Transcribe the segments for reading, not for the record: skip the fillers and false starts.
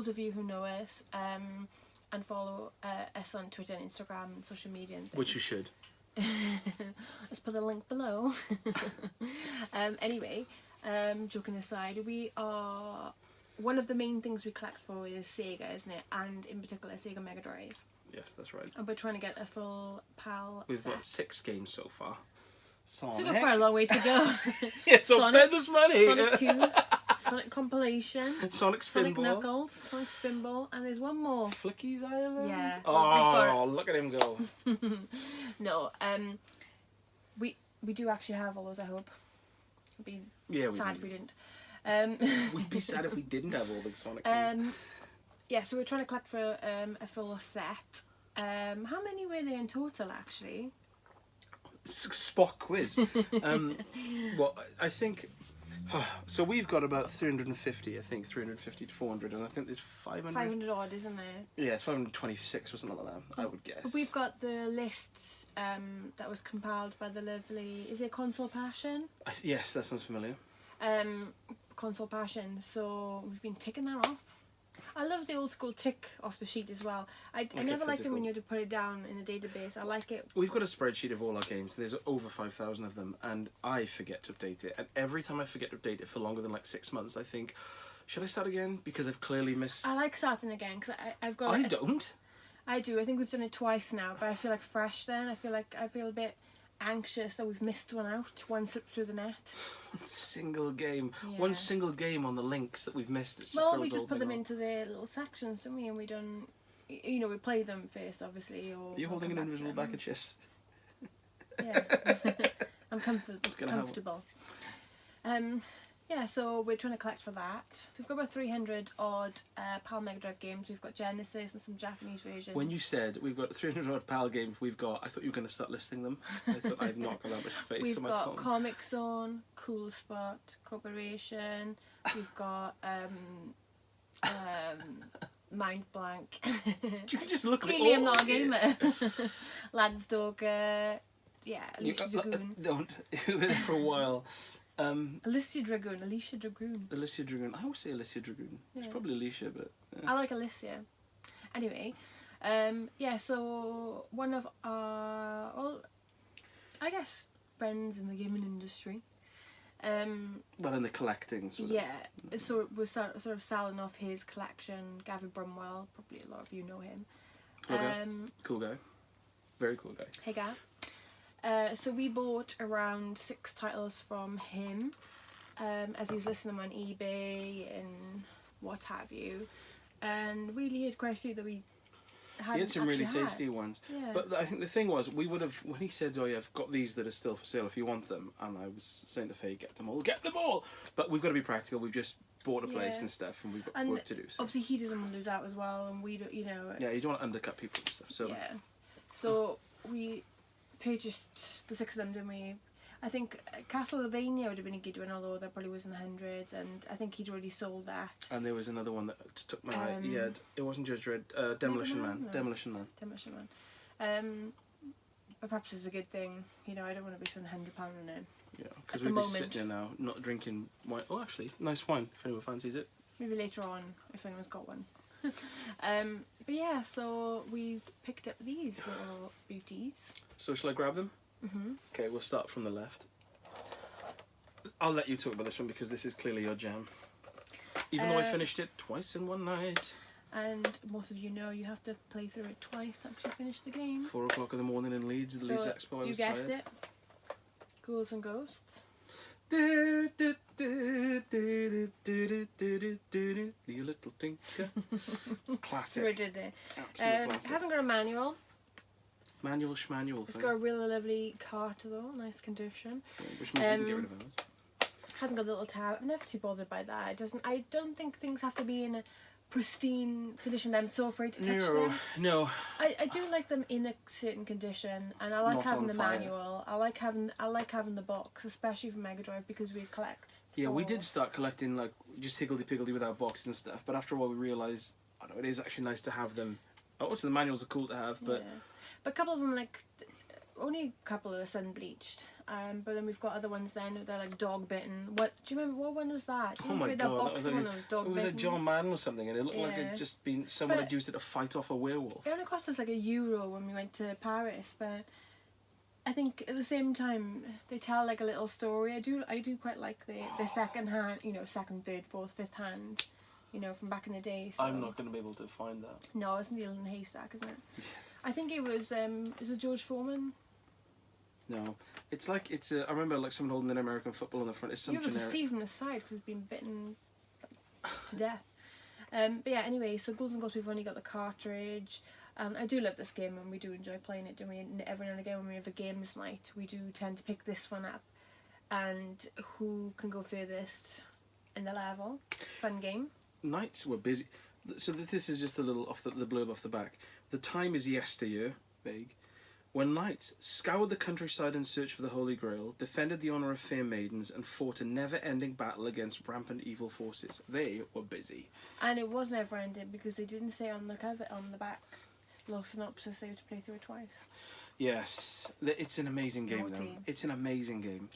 those of you who know us and follow us on Twitter and Instagram and social media and things. Which you should. Let's put the link below. Anyway, joking aside, we are... One of the main things we collect for is Sega, isn't it? And in particular, Sega Mega Drive. Yes, that's right. And we're trying to get a full PAL We've set. got 6 games so far. Sonic. So we've got quite a long way to go. It's upset this money. Sonic 2, Sonic Compilation, Sonic Sonic Spinball. Knuckles, Sonic Spinball, and there's one more. Flicky's Island? Yeah. Oh, look at him go. No, we do actually have all those, I hope. It'd be sad if we didn't. We'd be sad if we didn't have all the Sonic games. Yeah, so we're trying to collect for a full set. How many were there in total, actually? Spock quiz. Well, I think... So we've got about 350, I think. 350 to 400, and I think there's 500... 500 odd, isn't there? Yeah, it's 526 or something like that, I would guess. We've got the list that was compiled by the lovely... Is it Console Passion? Yes, that sounds familiar. Console Passion, so we've been ticking that off. I love the old school tick off the sheet as well. I never liked it when you had to put it down in a database. I like it. We've got a spreadsheet of all our games. There's over 5,000 of them, and I forget to update it. And every time I forget to update it for longer than like 6 months, I think, should I start again? Because I've clearly missed... I like starting again, because I've got... I don't. I do. I think we've done it twice now, but I feel like fresh then. I feel a bit anxious that we've missed one out, one slip through the net. Single game. Yeah. One single game on the links that we've missed. Just Well, we just put them into their little sections, don't we? And we don't... You know, we play them first, obviously, or... You're holding an invisible bag of chips. Yeah. I'm comfortable. Yeah, so we're trying to collect for that. So we've got about 300 odd PAL Mega Drive games. We've got Genesis and some Japanese versions. When you said we've got 300 odd PAL games, I thought you were going to start listing them. I thought I've not got that much space on my phone. We've got Comic Zone, Cool Spot, Corporation. We've got Mind Blank. You can just look at Clearly, all I'm not a gamer. Landstalker. Yeah, Alicia Dragoon. Don't. You were there for a while. Alicia Dragoon. I always say Alicia Dragoon. Yeah. It's probably Alicia, but... Yeah. I like Alicia. Anyway, yeah, so one of our, well, I guess, friends in the gaming industry. Well, in the collecting sort of. Yeah, so we're sort of selling off his collection. Gavin Brumwell, probably a lot of you know him. Cool guy. Very cool guy. Hey Gav. So we bought around 6 titles from him, as he was listing them on eBay and what have you, and really had quite a few that we hadn't. He had some really tasty ones. Yeah. But I think the thing was, we would have, when he said, "Oh yeah, I've got these that are still for sale if you want them," and I was saying to Faye, "Get them all!" But we've got to be practical. We've just bought a place and stuff, and we've got work to do. So. Obviously, he doesn't want to lose out as well, and we don't, you know. Yeah, you don't want to undercut people and stuff. So. Yeah. So we purchased the 6 of them, didn't we? I think Castlevania would have been a good one, although that probably was in the hundreds, and I think he'd already sold that. And there was another one that took my eye. He had, it wasn't Judge Dredd, Demolition Man. No. Demolition Man. But perhaps it's a good thing, you know, I don't want to be spending £100 on it. Yeah, because we'd be sitting there now, not drinking wine. Oh, actually, nice wine, if anyone fancies it. Maybe later on, if anyone's got one. But yeah, so we've picked up these little beauties. So shall I grab them? Mm-hmm. Okay, we'll start from the left. I'll let you talk about this one because this is clearly your jam. Even though I finished it twice in one night. And most of you know you have to play through it twice to actually finish the game. 4 o'clock in the morning in Leeds, the Leeds Expo, I was tired. You guessed it. Ghouls and Ghosts. You little tinker. Classic. Absolute classic. It hasn't got a manual. Manual schmanual. It's got a really lovely cart though, nice condition. Yeah, which means we can get rid of those. Hasn't got a little tab. I'm never too bothered by that. It doesn't. I don't think things have to be in a pristine condition. I'm so afraid to touch them. No. I do like them in a certain condition, and I like Not having the fire. manual. I like having the box, especially for Mega Drive, because we collect. Yeah, we did start collecting like just higgledy-piggledy without boxes and stuff, but after a while we realised, I know, it is actually nice to have them. Also, the manuals are cool to have, but yeah. But a couple of them, like only a couple are sun bleached, But then we've got other ones then they're like dog bitten. What do you remember? What one was that? Oh my god, that was like, one that was dog it was like John Madden or something, and it looked like it just been someone had used it to fight off a werewolf. It only cost us like €1 when we went to Paris, but I think at the same time they tell like a little story. I do quite like the second hand, you know, second, third, fourth, fifth hand, you know, from back in the day. So. I'm not going to be able to find that. No, it's Needle in a Haystack, isn't it? I think it was is it George Foreman? No, it's like I remember like someone holding an American football on the front. It's some generic. You're able to see from the side because it's been bitten to death. But yeah, anyway, so Ghouls and Ghosts, we've only got the cartridge. I do love this game and we do enjoy playing it, don't we? Every now and again when we have a games night, we do tend to pick this one up. And who can go furthest in the level? Fun game. Nights were busy. So this is just a little off the blurb off the back. The time is yesteryear, vague, when knights scoured the countryside in search of the Holy Grail, defended the honour of fair maidens, and fought a never-ending battle against rampant evil forces. They were busy. And it was never-ending because they didn't say on the cover, on the back, little synopsis, they had to play through it twice. Yes, it's an amazing game though. It's an amazing game.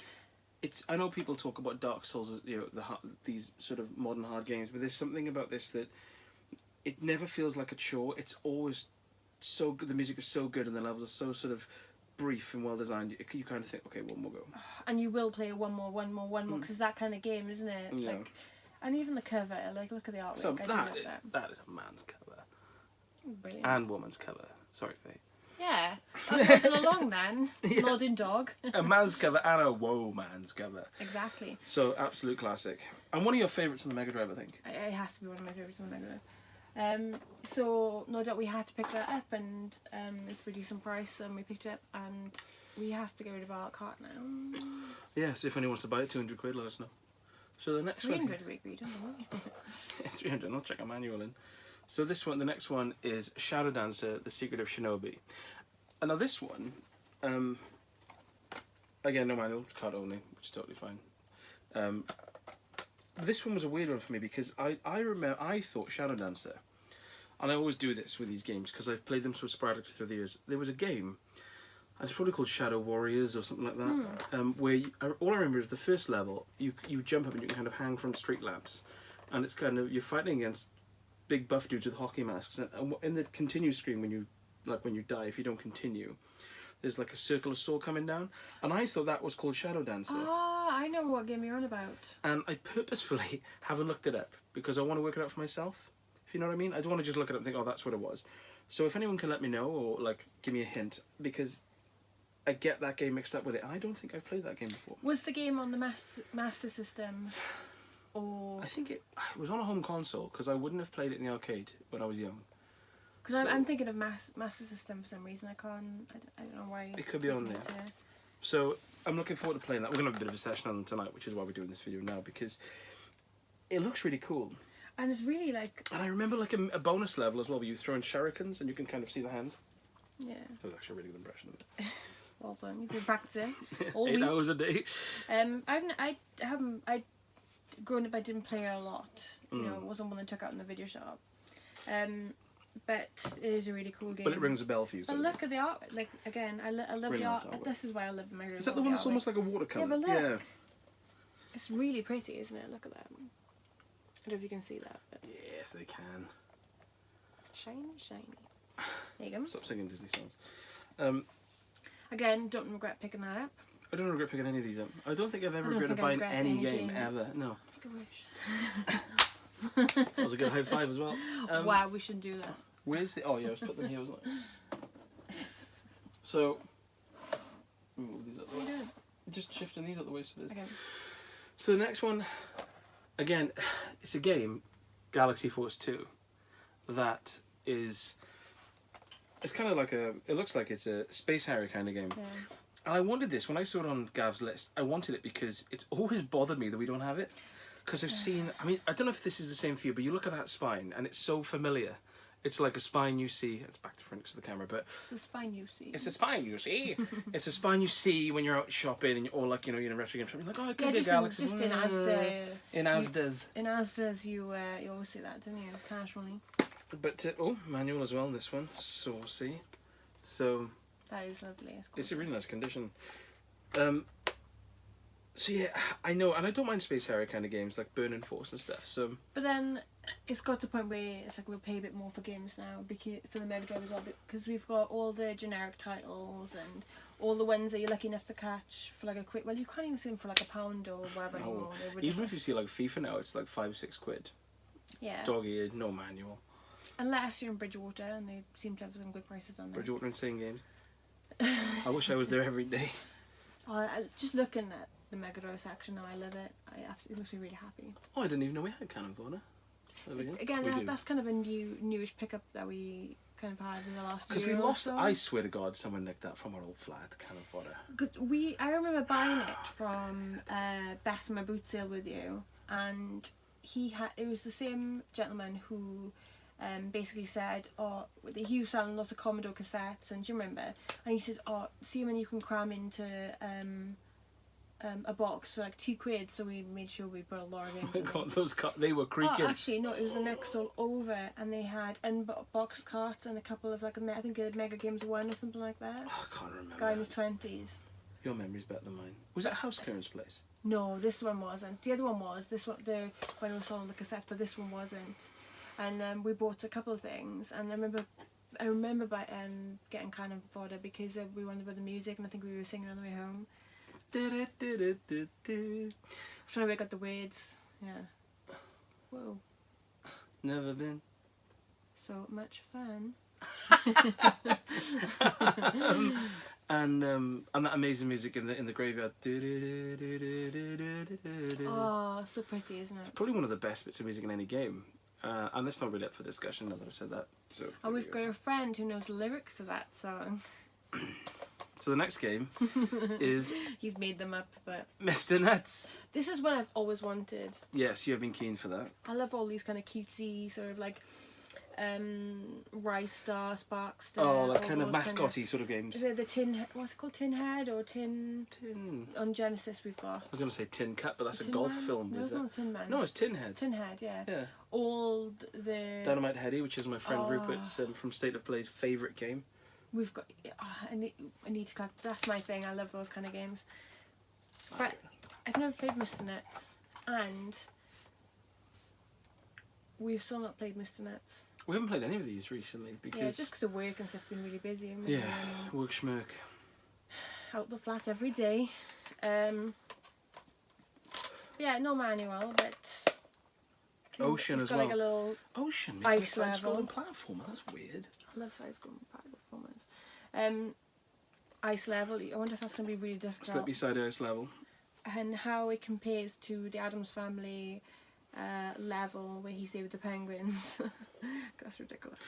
I know people talk about Dark Souls, you know, these sort of modern hard games, but there's something about this that it never feels like a chore. It's always so good. The music is so good and the levels are so sort of brief and well designed. You kind of think, okay, one more go. And you will play one more, because it's that kind of game, isn't it? Yeah. Like, and even the cover, like look at the artwork. So that is a man's cover. Brilliant. And woman's cover. Sorry, Faye. Yeah, that's nodding along then. Yeah. Nodding dog. A man's cover and a man's cover. Exactly. So absolute classic. And one of your favourites on the Mega Drive, I think. It has to be one of my favourites on the Mega Drive. So no doubt we had to pick that up, and it's for a decent price, and we picked it up, and we have to get rid of our cart now. Yeah, so if anyone wants to buy it, £200, let us know. So the next 300 we agreed on, didn't we? Yeah, 300. I'll check a manual in. So the next one is Shadow Dancer: The Secret of Shinobi. And now this one, again, no manual, card only, which is totally fine. This one was a weird one for me because I remember I thought Shadow Dancer, and I always do this with these games because I've played them so sporadically through the years. There was a game, and it's probably called Shadow Warriors or something like that, where all I remember is the first level. You jump up and you can kind of hang from street lamps, and it's kind of you're fighting against big buff dudes with hockey masks. And in the continue screen when you die, if you don't continue, there's like a circle of soul coming down, and I thought that was called Shadow Dancer. Ah, I know what game you're on about. And I purposefully haven't looked it up because I want to work it out for myself, if you know what I mean. I don't want to just look it up and think, oh, that's what it was. So if anyone can let me know or like give me a hint, because I get that game mixed up with it, and I don't think I've played that game before. Was the game on the Master System, or? I think it was on a home console because I wouldn't have played it in the arcade when I was young. Because I'm thinking of Master System for some reason. I don't know why. It could be on there. So I'm looking forward to playing that. We're going to have a bit of a session on them tonight, which is why we're doing this video now, because it looks really cool. And it's really like... And I remember like a bonus level as well, where you throw in shurikens and you can kind of see the hand. Yeah. That was actually a really good impression of it. Well done. You've been practicing all 8 week. hours a day. Growing up, I didn't play it a lot. You know, it wasn't one that took out in the video shop. But it is a really cool game. But it rings a bell for you. So look at the art. Like again, I love really the art. Nice this is why I love the Mega Drive. Is that the one that's almost like a watercolor? Yeah, but look. It's really pretty, isn't it? Look at that. I don't know if you can see that. But yes, they can. Shiny, shiny. There you go. Stop singing Disney songs. Again, don't regret picking that up. I don't regret picking any of these up. I don't think I've ever regretted buying any game ever. No. Make a wish. That was a good high five as well. Wow, we should do that. Where's the... Oh, yeah, I was putting them here, wasn't I? So... Move these out the way. Just shifting these out the way so there's... Okay. So the next one, again, it's a game, Galaxy Force 2, that is... It's kind of like a... It looks like it's a Space Harrier kind of game. Yeah. And I wanted this. When I saw it on Gav's list, I wanted it because it's always bothered me that we don't have it. Because I've seen... I mean, I don't know if this is the same for you, but you look at that spine, and it's so familiar. It's like a spine you see... It's back to front to the camera, but... It's a spine you see. It's a spine you see. It's a spine you see when you're out shopping, and you're all like, you know, you're in a retro game shop. You're like, oh, it could be a Galaxy. Just in Asda. In Asda's. In Asda's, you always see that, don't you? Casually. But, manual as well, this one. Saucy. So... That is lovely. It's a really nice condition. So yeah, I know, and I don't mind Space Harrier kind of games like Burning Force and stuff. So, but then it's got to the point where it's like we'll pay a bit more for games now because for the Mega Drive as well, because we've got all the generic titles and all the ones that you're lucky enough to catch for like a quick. Well, you can't even see them for like £1 or whatever anymore. Even if you see like FIFA now, it's like £5-6. Yeah. Dog-eared, no manual. Unless you're in Bridgewater, and they seem to have some good prices on there. Bridgewater Insane Games. I wish I was there every day. Just looking at the Mega Drive section now, I love it. It makes me really happy. Oh, I didn't even know we had Cannon Fodder. Again, that's kind of a newish pickup that we kind of had in the last year. Because we lost, so. I swear to God, someone nicked that from our old flat, Cannon Fodder. I remember buying it from Best in my boot sale with you, and it was the same gentleman who basically said, oh, he was selling lots of Commodore cassettes, and do you remember? And he said, oh, see when you can cram into a box for like £2, so we made sure we put a lot of games. Oh my God, they were creaking. Oh, actually, no, it was the next stall over, and they had unboxed carts and a couple of like I think a Mega Games 1 or something like that. Oh, I can't remember. Guy in his 20s. Your memory's better than mine. Was it a house clearance place? No, this one wasn't. The other one was. This one, when we were selling the cassettes, but this one wasn't. And we bought a couple of things, and I remember getting kind of bothered because we wanted about the music, and I think we were singing on the way home. I'm trying to work out the words. Yeah. Whoa. Never been so much fun. And that amazing music in the graveyard. Oh, so pretty, isn't it? Probably one of the best bits of music in any game. And it's not really up for discussion now that I've said that. So. And we've got a friend who knows the lyrics to that song. So the next game is... He's made them up, but... Mr. Nuts. This is what I've always wanted. Yes, you have been keen for that. I love all these kind of cutesy, sort of like... Rice Star, Sparkster. Oh, like kind of mascotty sort of games. Is it the tin... What's it called? Tin Head or Tin... On Genesis we've got. I was going to say Tin Cat, but that's a golf film, no, is it? No, it's not Tin Man. No, it's Tin Head. Tin Head, yeah. Yeah. All the... Dynamite Heady, which is my friend Rupert's from State of Play's favourite game. We've got... I need to collect... That's my thing. I love those kind of games. But I've never played Mr. Nuts. And... We've still not played Mr. Nuts. We haven't played any of these recently because... Yeah, just because of work and stuff, been really busy. Yeah, work schmirk. Out the flat every day. Yeah, no manual, but... Ocean as well. It's got like a little... Ocean? Ice side-scrolling platformer? That's weird. I love side-scrolling platformers. Ice level, I wonder if that's going to be really difficult. Slippy side ice level. And how it compares to the Addams Family... level where he's there with the penguins. That's ridiculous.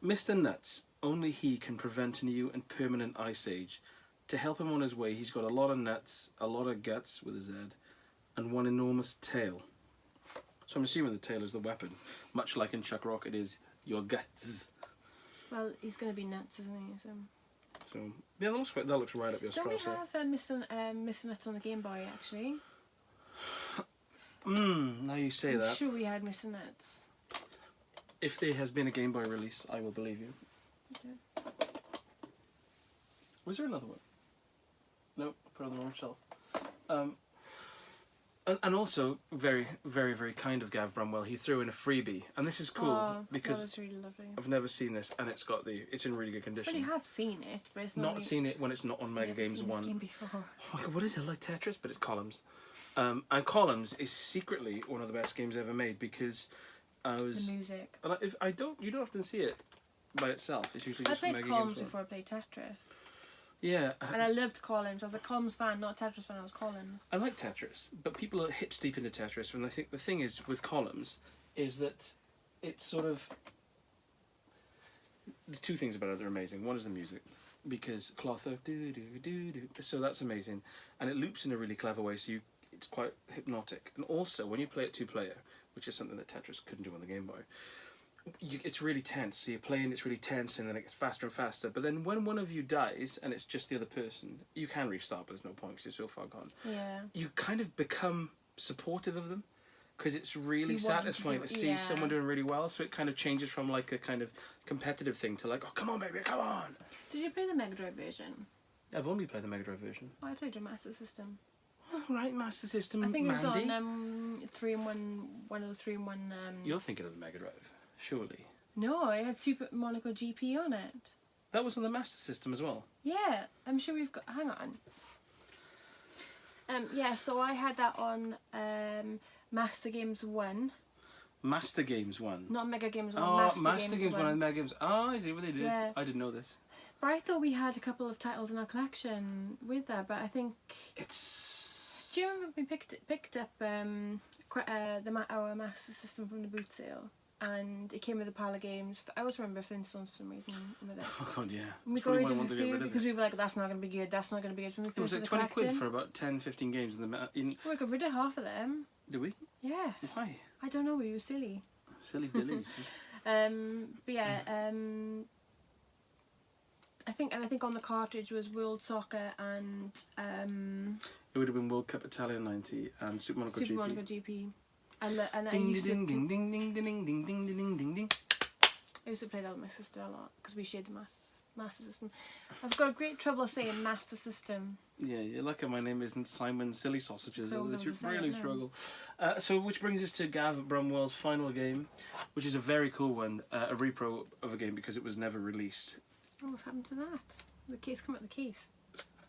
Mr. Nuts, only he can prevent a new and permanent ice age. To help him on his way, he's got a lot of nuts, a lot of guts with a Z, and one enormous tail. So I'm assuming the tail is the weapon, much like in Chuck Rock it is your guts. Well, he's going to be nuts, isn't he? So yeah, that looks right up your street. street. Don't we have Mr. Nuts on the Game Boy, actually? Now you say that. I'm sure we had Mr. Nuts. If there has been a Game Boy release, I will believe you. Okay. Was there another one? Nope, I put it on the wrong shelf. And also, very, very, very kind of Gav Brumwell, he threw in a freebie. And this is cool because that was really lovely. I've never seen this and it's in really good condition. Well, you have seen it, but it's not seen it when it's not on Mega Games 1. This game before. Oh my God, what is it, like Tetris? But it's Columns. And Columns is secretly one of the best games ever made because the music. And you don't often see it by itself. It's usually just I played Mega Columns Games before I played Tetris. Yeah. And I loved Columns. I was a Columns fan, not a Tetris fan. I was Columns. I like Tetris, but people are hip steep into Tetris. And I think the thing is with Columns is that it's sort of... There's two things about it that are amazing. One is the music. Because Clotho, so that's amazing. And it loops in a really clever way, so it's quite hypnotic. And also, when you play it two-player, which is something that Tetris couldn't do on the Game Boy, it's really tense. So you're playing, it's really tense, and then it gets faster and faster. But then when one of you dies, and it's just the other person, you can restart, but there's no point because you're so far gone. Yeah. You kind of become supportive of them, because it's really satisfying to see someone doing really well. So it kind of changes from like a kind of competitive thing to like, oh, come on, baby, come on. Did you play the Mega Drive version? I've only played the Mega Drive version. Oh, I played the Master System. Oh, right, Master System. I think it was Mandy. on 3-in-1, one of those 3-in-1. You're thinking of the Mega Drive, surely. No, it had Super Monaco GP on it. That was on the Master System as well. Yeah, I'm sure we've got. Hang on. Yeah, so I had that on Master Games 1. Master Games 1? Not Mega Games 1, Oh, Master Games 1 and Mega Games. Oh, I see what they did. Yeah. I didn't know this. But I thought we had a couple of titles in our collection with that, but I think... It's... Do you remember we picked up our Master System from the boot sale? And it came with a pile of games. I always remember Flintstones for some reason with it. Oh god, yeah. And we got rid of a few because we were like, that's not going to be good, that's not going to be good. When we it was like 20 quid for about 10-15 games in the... We got rid of half of them. Did we? Yes. Why? I don't know, we were silly. Silly billies. But yeah, I think on the cartridge was World Soccer and it would have been World Cup Italia 90 and Super Monaco GP. Super Monaco GP. And I Ding used ding to ding ding ding ding ding ding ding ding ding ding. I used to play that with my sister a lot because we shared the Master System. I've got great trouble saying Master System. Yeah, you're lucky my name isn't Simon Silly Sausages. So You really struggle. So, which brings us to Gav Brumwell's final game, which is a very cool one, a repro of a game because it was never released. Oh, what's happened to that? The case come out the case.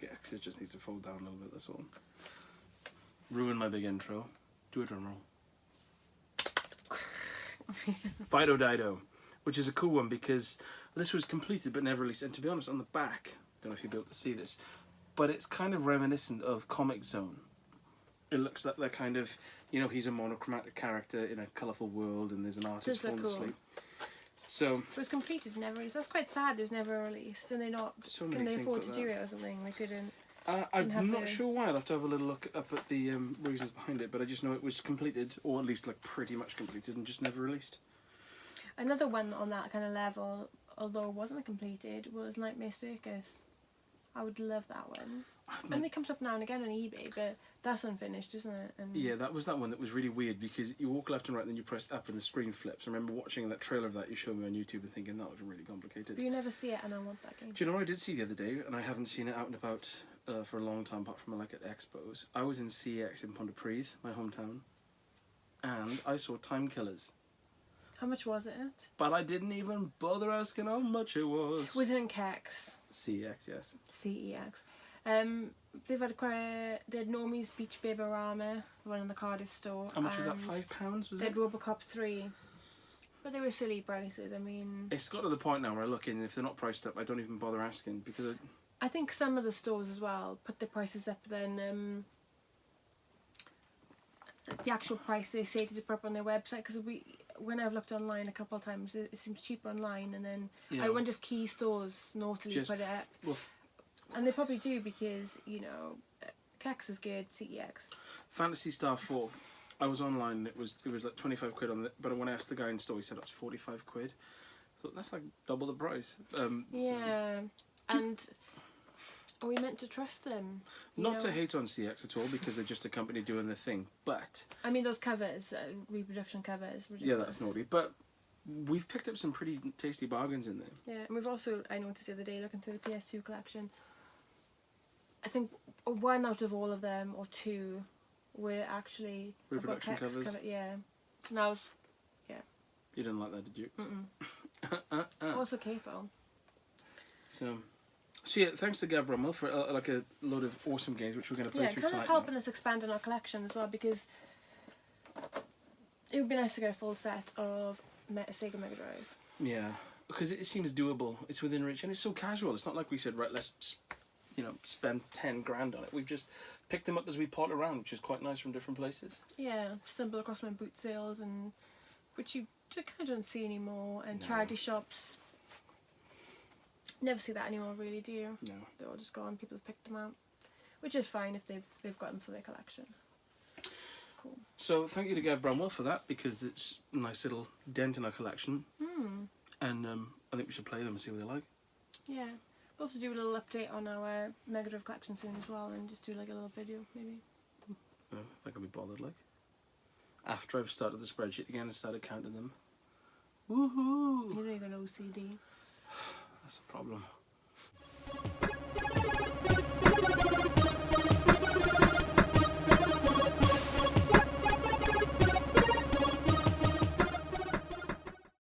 Yeah, because it just needs to fold down a little bit, that's all. Ruin my big intro. Do a drum roll. Fido Dido, which is a cool one because this was completed but never released. And to be honest, on the back, don't know if you'll be able to see this, but it's kind of reminiscent of Comic Zone. It looks like they're kind of, you know, he's a monochromatic character in a colourful world and there's an artist falling asleep. So it was completed and never released. That's quite sad it was never released. And they not so can they afford like to do it or something? They couldn't. I'm not sure why. I'll have to have a little look up at the reasons behind it, but I just know it was completed, or at least like pretty much completed, and just never released. Another one on that kind of level, although it wasn't completed, was Nightmare Circus. I would love that one. And it comes up now and again on eBay, but that's unfinished, isn't it? And yeah, that was that one that was really weird because you walk left and right and then you press up and the screen flips. I remember watching that trailer of that you showed me on YouTube and thinking that was really complicated. But you never see it and I want that game. Do you know what I did see the other day? And I haven't seen it out and about for a long time apart from like at expos. I was in CEX in Pontypridd, my hometown, and I saw Time Killers. How much was it? But I didn't even bother asking how much it was. Was it in CEX? CEX, yes. CEX. They've had they had Normie's Beach Baby-Rama, the one in the Cardiff store. How much was that? £5 was they it? had Robocop 3. But they were silly prices, I mean... It's got to the point now where I look in, if they're not priced up, I don't even bother asking, because I think some of the stores as well put their prices up then... the actual price they say to put up on their website, because when I've looked online a couple of times, it seems cheaper online, and then I wonder if key stores naughtily put it up. Well, and they probably do because, you know, CEX is good, CEX. Fantasy Star 4, I was online and it was like 25 quid on it, but when I asked the guy in store, he said that's 45 quid. So that's like double the price. Yeah, and are we meant to trust them? Not to hate on CEX at all, because they're just a company doing their thing, but... I mean, those covers, reproduction covers, ridiculous. Yeah, that's naughty, but we've picked up some pretty tasty bargains in there. Yeah, and we've also, I noticed the other day, looking through the PS2 collection, I think one out of all of them, or two, were actually... Reproduction covers? Yeah. And I was... Yeah. You didn't like that, did you? Mm-mm. Also K-Phone. So yeah, thanks to Gav Brummel for like a load of awesome games which we're going to play through tonight. Yeah, kind of helping us expand on our collection as well, because it would be nice to get a full set of Sega Mega Drive. Yeah, because it seems doable. It's within reach, and it's so casual. It's not like we said, right, let's spend 10 grand on it. We've just picked them up as we pot around, which is quite nice from different places. Yeah, stumble across my boot sales, and which you kind of don't see anymore, and charity shops. Never see that anymore, really, do you? No. They're all just gone. People have picked them out, which is fine if they've got them for their collection. It's cool. So thank you to Gav Brumwell for that, because it's a nice little dent in our collection. And I think we should play them and see what they're like. Yeah. We'll also do a little update on our Mega Drive collection soon as well, and just do like a little video, maybe. Oh, I can be bothered, like. After I've started the spreadsheet again and started counting them. Woohoo! You don't even OCD. That's a problem.